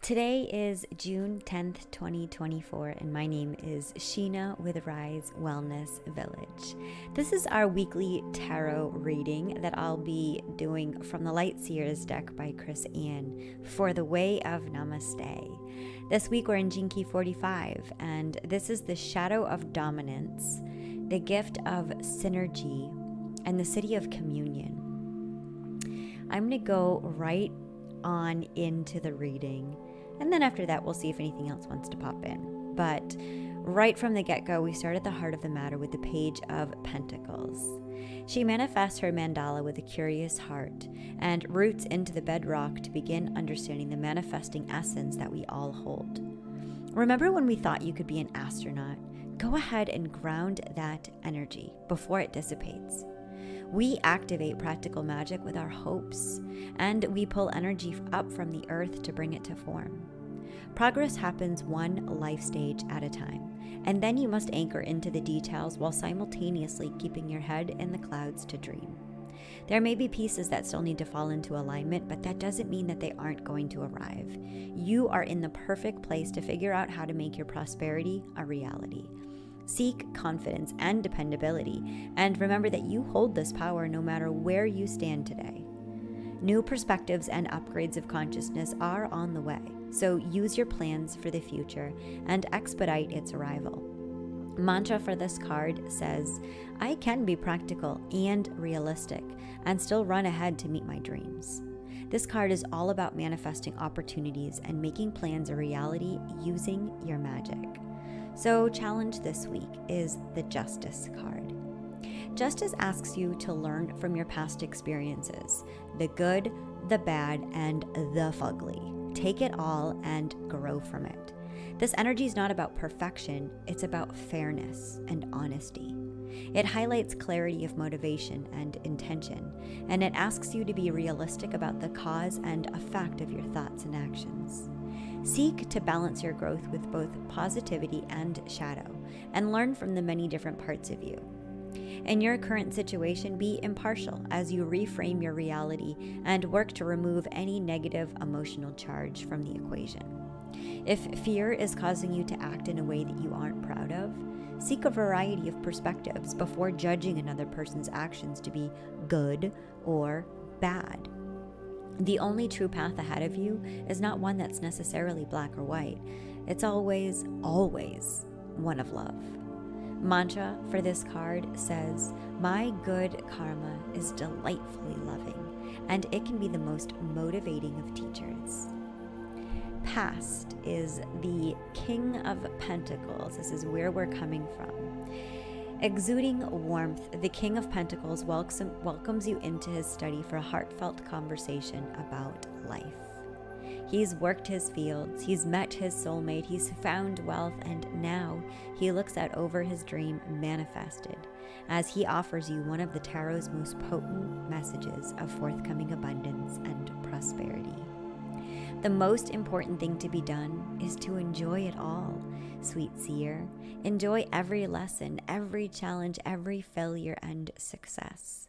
Today is June 10th, 2024, and my name is Sheena with Rise Wellness Village. This is our weekly tarot reading that I'll be doing from the Light Seer's deck by Chris Ann for the Way of Namaste. This week we're in Jinki 45, and this is the Shadow of Dominance, the Gift of Synergy, and the City of Communion. I'm going to go right on into the reading, and then after that we'll see if anything else wants to pop in. But right from the get-go, we start at the heart of the matter with the Page of Pentacles. She manifests her mandala with a curious heart and roots into the bedrock to begin understanding the manifesting essence that we all hold. Remember when we thought you could be an astronaut? Go ahead and ground that energy before it dissipates. We activate practical magic with our hopes, and we pull energy up from the earth to bring it to form. Progress happens one life stage at a time, and then you must anchor into the details while simultaneously keeping your head in the clouds to dream. There may be pieces that still need to fall into alignment, but that doesn't mean that they aren't going to arrive. You are in the perfect place to figure out how to make your prosperity a reality. Seek confidence and dependability, and remember that you hold this power no matter where you stand today. New perspectives and upgrades of consciousness are on the way, so use your plans for the future and expedite its arrival. Mantra for this card says, I can be practical and realistic and still run ahead to meet my dreams. This card is all about manifesting opportunities and making plans a reality using your magic. So challenge this week is the Justice card. Justice asks you to learn from your past experiences, the good, the bad, and the fugly. Take it all and grow from it. This energy is not about perfection, it's about fairness and honesty. It highlights clarity of motivation and intention, and it asks you to be realistic about the cause and effect of your thoughts and actions. Seek to balance your growth with both positivity and shadow, and learn from the many different parts of you. In your current situation, be impartial as you reframe your reality and work to remove any negative emotional charge from the equation. If fear is causing you to act in a way that you aren't proud of, seek a variety of perspectives before judging another person's actions to be good or bad. The only true path ahead of you is not one that's necessarily black or white. It's always, always one of love. Mantra for this card says, my good karma is delightfully loving, and it can be the most motivating of teachers. Past is the King of Pentacles. This is where we're coming from. Exuding warmth, the King of Pentacles welcomes you into his study for a heartfelt conversation about life. He's worked his fields, he's met his soulmate, he's found wealth, and now he looks out over his dream manifested as he offers you one of the tarot's most potent messages of forthcoming abundance and prosperity. The most important thing to be done is to enjoy it all, sweet seer. Enjoy every lesson, every challenge, every failure and success.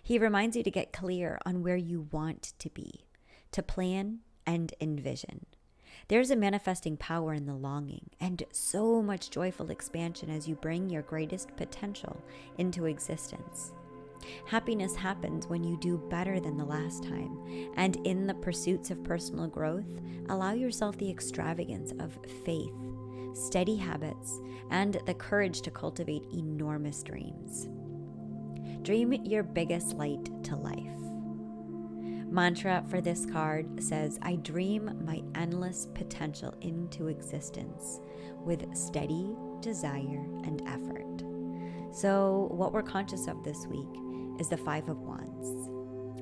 He reminds you to get clear on where you want to be, to plan and envision. There's a manifesting power in the longing and so much joyful expansion as you bring your greatest potential into existence. Happiness happens when you do better than the last time, and in the pursuits of personal growth, allow yourself the extravagance of faith, steady habits, and the courage to cultivate enormous dreams. Dream your biggest light to life. Mantra for this card says, I dream my endless potential into existence with steady desire and effort. So what we're conscious of this week is the Five of Wands.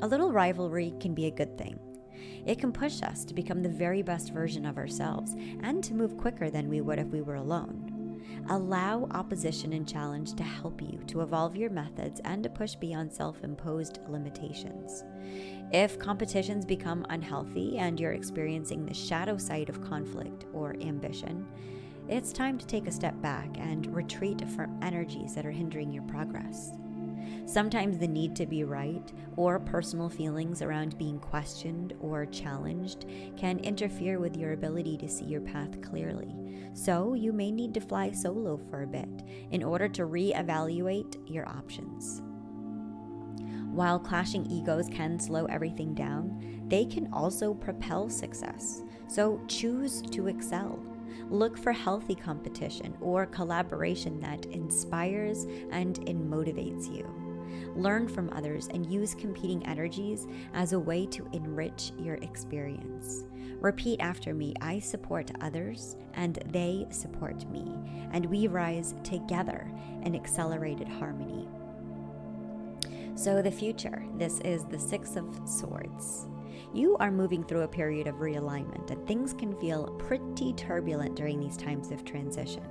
A little rivalry can be a good thing. It can push us to become the very best version of ourselves and to move quicker than we would if we were alone. Allow opposition and challenge to help you to evolve your methods and to push beyond self-imposed limitations. If competitions become unhealthy and you're experiencing the shadow side of conflict or ambition, it's time to take a step back and retreat from energies that are hindering your progress. Sometimes the need to be right or personal feelings around being questioned or challenged can interfere with your ability to see your path clearly. So you may need to fly solo for a bit in order to reevaluate your options. While clashing egos can slow everything down, they can also propel success. So choose to excel. Look for healthy competition or collaboration that inspires and motivates you. Learn from others and use competing energies as a way to enrich your experience. Repeat after me: I support others and they support me, and we rise together in accelerated harmony. So the future, this is the Six of Swords. You are moving through a period of realignment, and things can feel pretty turbulent during these times of transition.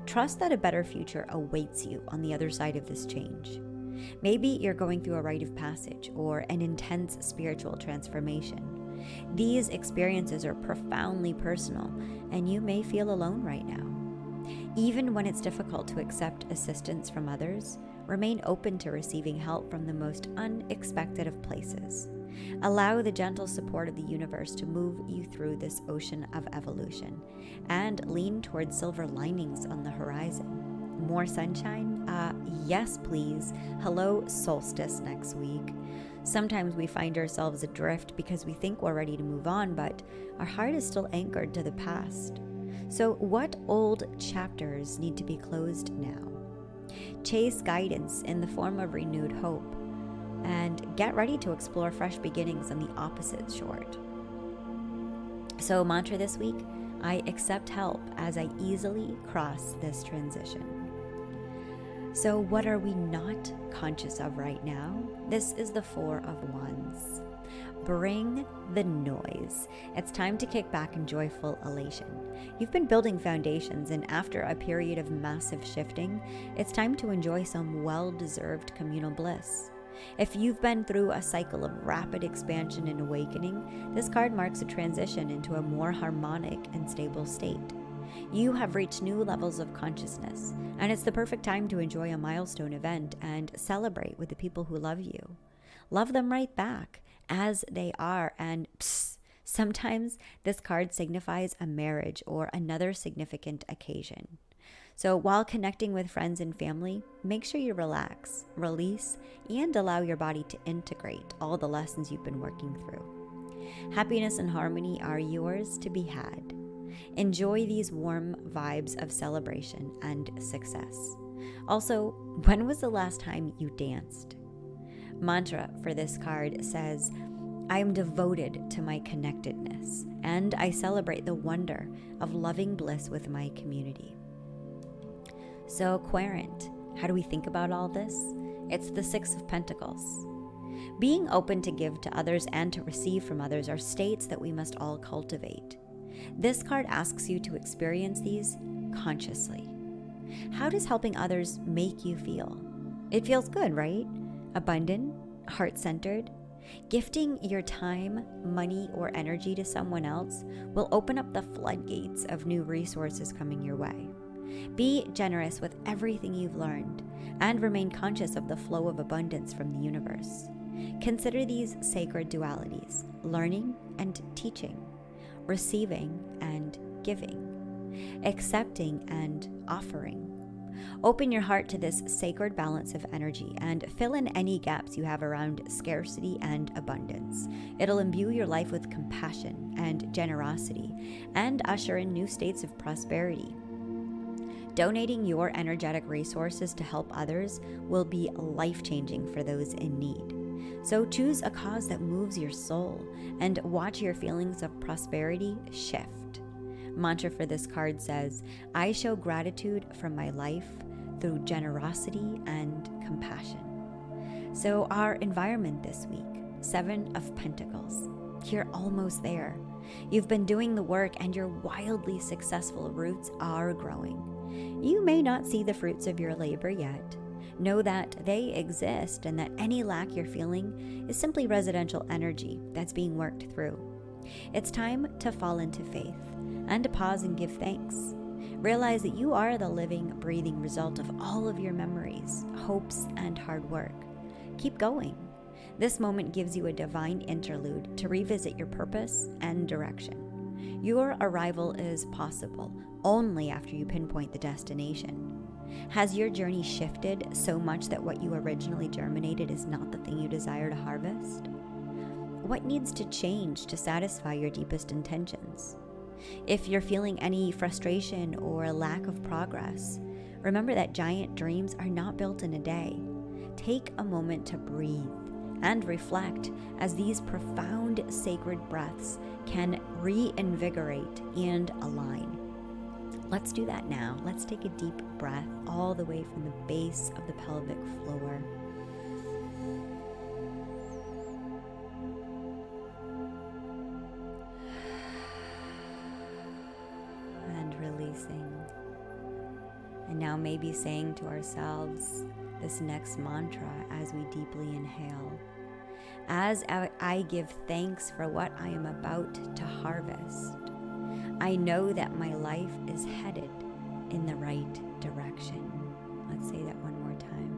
Trust that a better future awaits you on the other side of this change. Maybe you're going through a rite of passage or an intense spiritual transformation. These experiences are profoundly personal, and you may feel alone right now. Even when it's difficult to accept assistance from others, remain open to receiving help from the most unexpected of places. Allow the gentle support of the universe to move you through this ocean of evolution, and lean towards silver linings on the horizon. More sunshine? Yes, please. Hello, solstice next week. Sometimes we find ourselves adrift because we think we're ready to move on, but our heart is still anchored to the past. So what old chapters need to be closed now? Chase guidance in the form of renewed hope, and get ready to explore fresh beginnings on the opposite shore. So mantra this week: I accept help as I easily cross this transition. So what are we not conscious of right now? This is the Four of Wands. Bring the noise. It's time to kick back in joyful elation. You've been building foundations, and after a period of massive shifting, it's time to enjoy some well-deserved communal bliss. If you've been through a cycle of rapid expansion and awakening, this card marks a transition into a more harmonic and stable state. You have reached new levels of consciousness, and it's the perfect time to enjoy a milestone event and celebrate with the people who love you. Love them right back as they are, and sometimes this card signifies a marriage or another significant occasion. So while connecting with friends and family, make sure you relax, release, and allow your body to integrate all the lessons you've been working through. Happiness and harmony are yours to be had. Enjoy these warm vibes of celebration and success. Also, when was the last time you danced? Mantra for this card says, I am devoted to my connectedness, and I celebrate the wonder of loving bliss with my community. So, Querent, how do we think about all this? It's the Six of Pentacles. Being open to give to others and to receive from others are states that we must all cultivate. This card asks you to experience these consciously. How does helping others make you feel? It feels good, right? Abundant, heart-centered. Gifting your time, money, or energy to someone else will open up the floodgates of new resources coming your way. Be generous with everything you've learned, and remain conscious of the flow of abundance from the universe. Consider these sacred dualities: learning and teaching, receiving and giving, accepting and offering. Open your heart to this sacred balance of energy and fill in any gaps you have around scarcity and abundance. It'll imbue your life with compassion and generosity and usher in new states of prosperity. Donating your energetic resources to help others will be life-changing for those in need. So choose a cause that moves your soul and watch your feelings of prosperity shift. Mantra for this card says, I show gratitude from my life through generosity and compassion. So our environment this week, Seven of Pentacles. You're almost there. You've been doing the work, and your wildly successful roots are growing. You may not see the fruits of your labor yet. Know that they exist, and that any lack you're feeling is simply residential energy that's being worked through. It's time to fall into faith and to pause and give thanks. Realize that you are the living, breathing result of all of your memories, hopes, and hard work. Keep going. This moment gives you a divine interlude to revisit your purpose and direction. Your arrival is possible only after you pinpoint the destination. Has your journey shifted so much that what you originally germinated is not the thing you desire to harvest? What needs to change to satisfy your deepest intentions? If you're feeling any frustration or a lack of progress, remember that giant dreams are not built in a day. Take a moment to breathe and reflect, as these profound sacred breaths can reinvigorate and align. Let's do that now. Let's take a deep breath all the way from the base of the pelvic floor. And releasing. And now maybe saying to ourselves this next mantra as we deeply inhale. As I give thanks for what I am about to harvest, I know that my life is headed in the right direction. Let's say that one more time.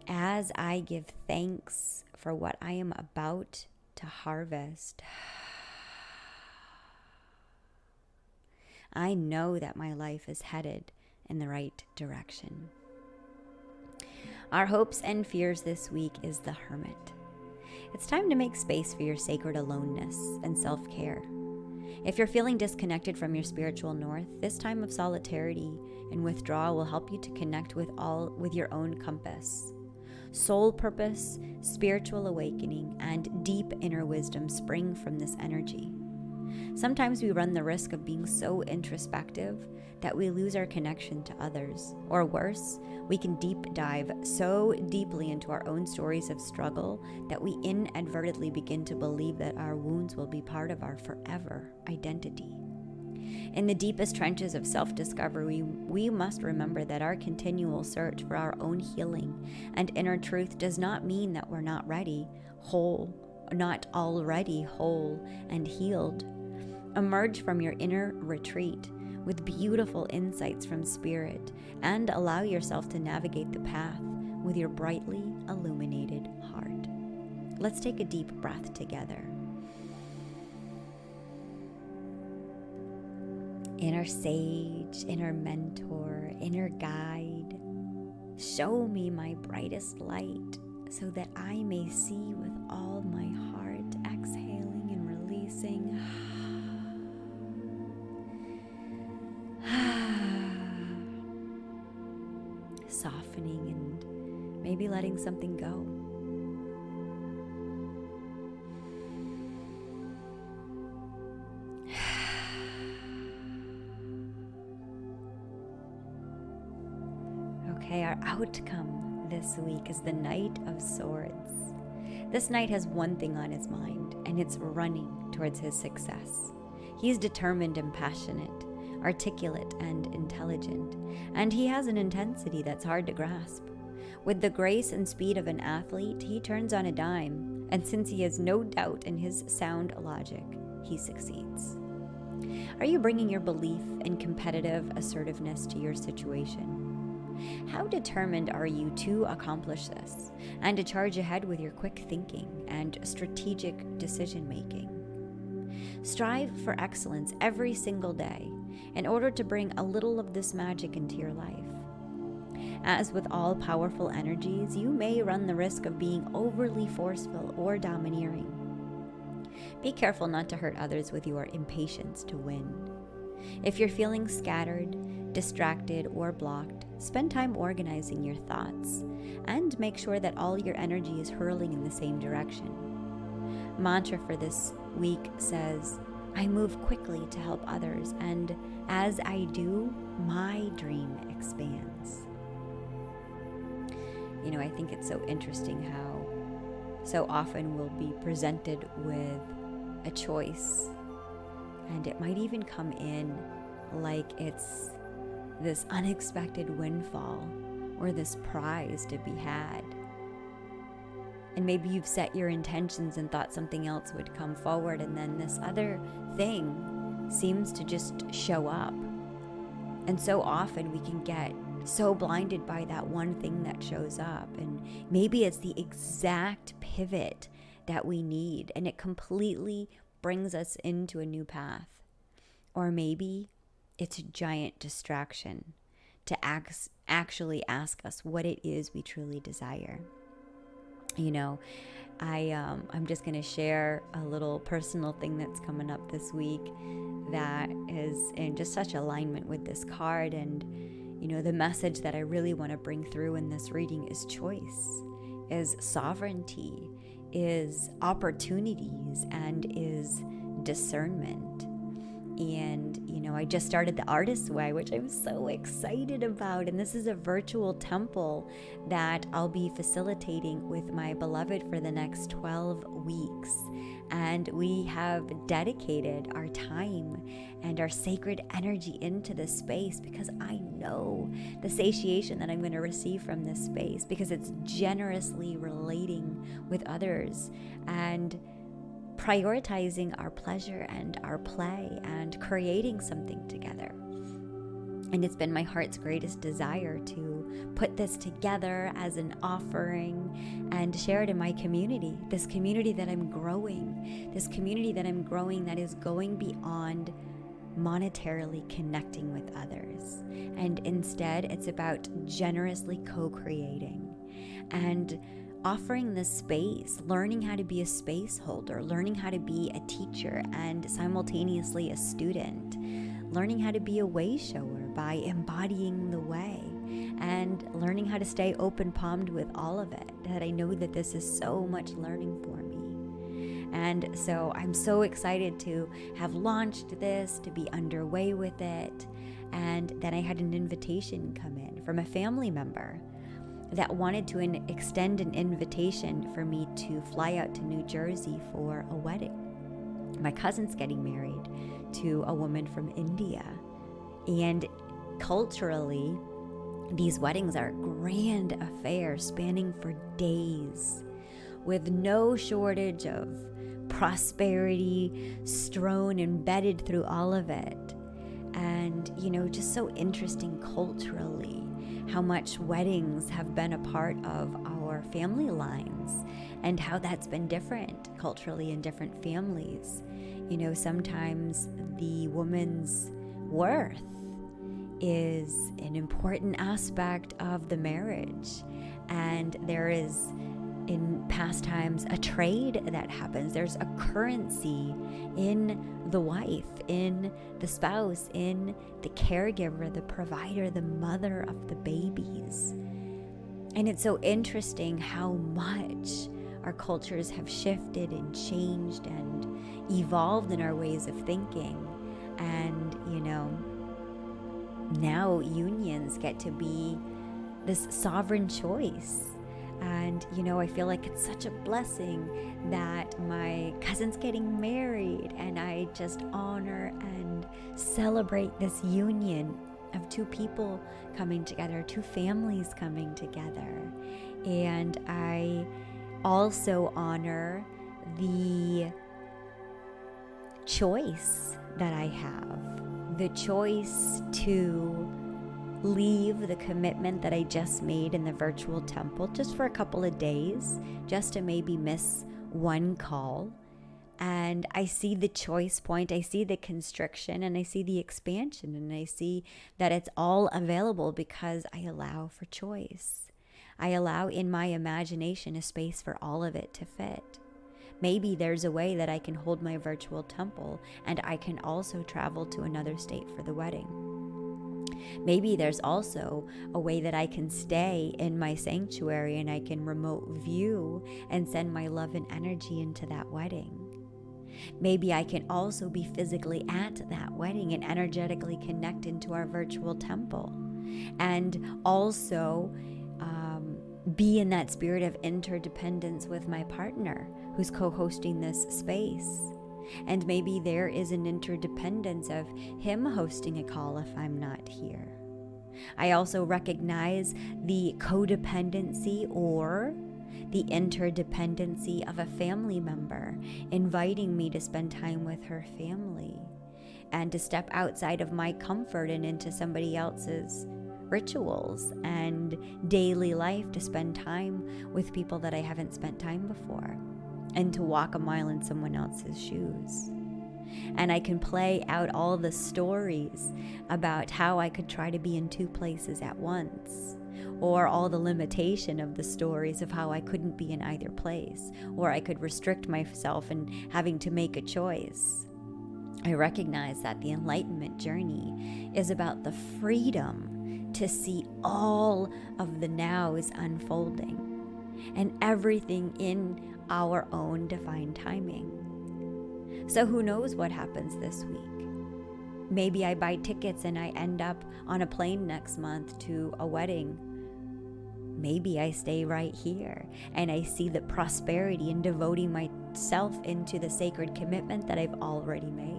As I give thanks for what I am about to harvest, I know that my life is headed in the right direction. Our hopes and fears this week is the Hermit. It's time to make space for your sacred aloneness and self-care. If you're feeling disconnected from your spiritual north, this time of solidarity and withdrawal will help you to connect with your own compass. Soul purpose, spiritual awakening, and deep inner wisdom spring from this energy. Sometimes we run the risk of being so introspective that we lose our connection to others. Or worse, we can deep dive so deeply into our own stories of struggle that we inadvertently begin to believe that our wounds will be part of our forever identity. In the deepest trenches of self-discovery, we must remember that our continual search for our own healing and inner truth does not mean that we're not already whole and healed. Emerge from your inner retreat with beautiful insights from spirit and allow yourself to navigate the path with your brightly illuminated heart. Let's take a deep breath together. Inner sage, inner mentor, inner guide, show me my brightest light so that I may see with all my heart, exhaling and releasing. Softening and maybe letting something go. Okay, our outcome this week is the Knight of Swords. This knight has one thing on his mind, and it's running towards his success. He's determined and passionate, articulate and intelligent, and he has an intensity that's hard to grasp. With the grace and speed of an athlete, he turns on a dime, and since he has no doubt in his sound logic, he succeeds. Are you bringing your belief in competitive assertiveness to your situation? How determined are you to accomplish this and to charge ahead with your quick thinking and strategic decision making? Strive for excellence every single day in order to bring a little of this magic into your life. As with all powerful energies, you may run the risk of being overly forceful or domineering. Be careful not to hurt others with your impatience to win. If you're feeling scattered, distracted, or blocked, spend time organizing your thoughts and make sure that all your energy is hurling in the same direction. Mantra for this week says, I move quickly to help others, and as I do, my dream expands. You know, I think it's so interesting how so often we'll be presented with a choice, and it might even come in like it's this unexpected windfall or this prize to be had. And maybe you've set your intentions and thought something else would come forward, and then this other thing seems to just show up. And so often we can get so blinded by that one thing that shows up. And maybe it's the exact pivot that we need, and it completely brings us into a new path. Or maybe it's a giant distraction to actually ask us what it is we truly desire. You know, I'm just going to share a little personal thing that's coming up this week that is in just such alignment with this card. And, you know, the message that I really want to bring through in this reading is choice, is sovereignty, is opportunities, and is discernment. And, you know, I just started the Artist's Way, which I'm so excited about. And this is a virtual temple that I'll be facilitating with my beloved for the next 12 weeks. And we have dedicated our time and our sacred energy into this space because I know the satiation that I'm going to receive from this space, because it's generously relating with others and prioritizing our pleasure and our play and creating something together. And it's been my heart's greatest desire to put this together as an offering and share it in my community, this community that I'm growing, that is going beyond monetarily connecting with others. And instead, it's about generously co-creating and offering this space, learning how to be a space holder, learning how to be a teacher and simultaneously a student, learning how to be a way shower by embodying the way, and learning how to stay open-palmed with all of it. That I know that this is so much learning for me. And so I'm so excited to have launched this, to be underway with it. And then I had an invitation come in from a family member that wanted to extend an invitation for me to fly out to New Jersey for a wedding. My cousin's getting married to a woman from India. And culturally, these weddings are grand affairs spanning for days, with no shortage of prosperity strewn, embedded through all of it. And, you know, just so interesting culturally how much weddings have been a part of our family lines and how that's been different culturally in different families. You know, sometimes the woman's worth is an important aspect of the marriage, and there is, in past times, a trade that happens. There's a currency in the wife, in the spouse, in the caregiver, the provider, the mother of the babies. And it's so interesting how much our cultures have shifted and changed and evolved in our ways of thinking. And, you know, now unions get to be this sovereign choice. And, you know, I feel like it's such a blessing that my cousin's getting married, and I just honor and celebrate this union of two people coming together, two families coming together. And I also honor the choice that I have, the choice to leave the commitment that I just made in the virtual temple just for a couple of days, just to maybe miss one call. And I see the choice point, I see the constriction, and I see the expansion, and I see that it's all available because I allow for choice. I allow in my imagination a space for all of it to fit. Maybe there's a way that I can hold my virtual temple and I can also travel to another state for the wedding. Maybe there's also a way that I can stay in my sanctuary and I can remote view and send my love and energy into that wedding. Maybe I can also be physically at that wedding and energetically connect into our virtual temple, and also be in that spirit of interdependence with my partner who's co-hosting this space. And maybe there is an interdependence of him hosting a call if I'm not here. I also recognize the codependency or the interdependency of a family member inviting me to spend time with her family. and to step outside of my comfort and into somebody else's rituals and daily life, to spend time with people that I haven't spent time before, and to walk a mile in someone else's shoes. And I can play out all the stories about how I could try to be in two places at once, or all the limitation of the stories of how I couldn't be in either place, or I could restrict myself in having to make a choice. I recognize that the enlightenment journey is about the freedom to see all of the nows unfolding and everything in our own divine timing. So who knows what happens this week? Maybe I buy tickets and I end up on a plane next month to a wedding. Maybe I stay right here and I see the prosperity in devoting myself into the sacred commitment that I've already made.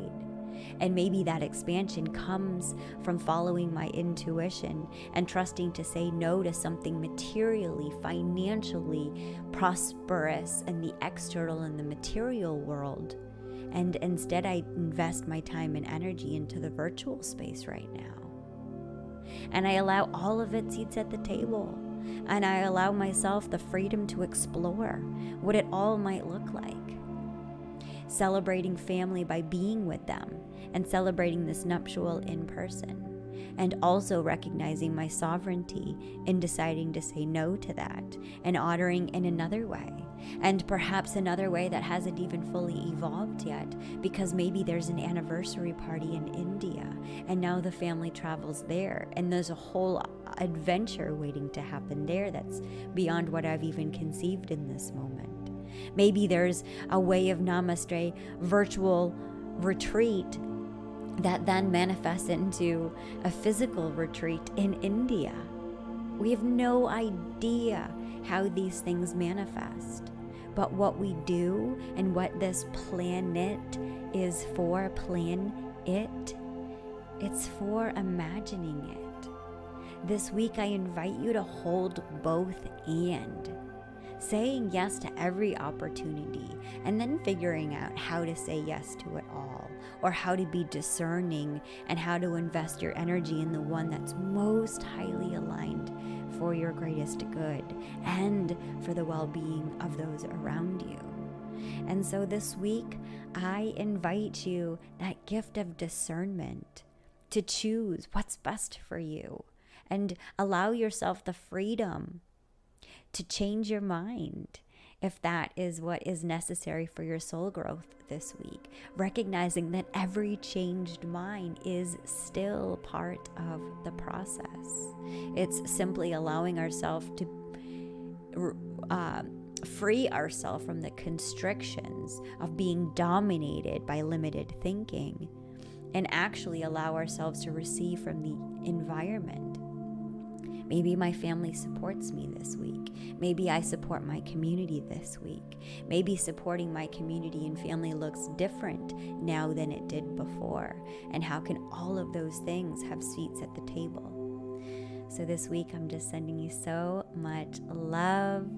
And maybe that expansion comes from following my intuition and trusting to say no to something materially, financially prosperous in the external and the material world. And instead I invest my time and energy into the virtual space right now. And I allow all of its seats at the table. And I allow myself the freedom to explore what it all might look like. Celebrating family by being with them and celebrating this nuptial in person. And also recognizing my sovereignty in deciding to say no to that and honoring in another way. And perhaps another way that hasn't even fully evolved yet, because maybe there's an anniversary party in India and now the family travels there and there's a whole adventure waiting to happen there that's beyond what I've even conceived in this moment. Maybe there's a way of Namaste virtual retreat that then manifests into a physical retreat in India. We have no idea how these things manifest. But what we do and what this planet is for, it's for imagining it. This week I invite you to hold both and. Saying yes to every opportunity and then figuring out how to say yes to it all, or how to be discerning and how to invest your energy in the one that's most highly aligned for your greatest good and for the well-being of those around you. And so this week, I invite you, that gift of discernment, to choose what's best for you and allow yourself the freedom to change your mind if that is what is necessary for your soul growth this week, recognizing that every changed mind is still part of the process. It's simply allowing ourselves to free ourselves from the constrictions of being dominated by limited thinking and actually allow ourselves to receive from the environment. Maybe my family supports me this week. Maybe I support my community this week. Maybe supporting my community and family looks different now than it did before. And how can all of those things have seats at the table? So this week, I'm just sending you so much love,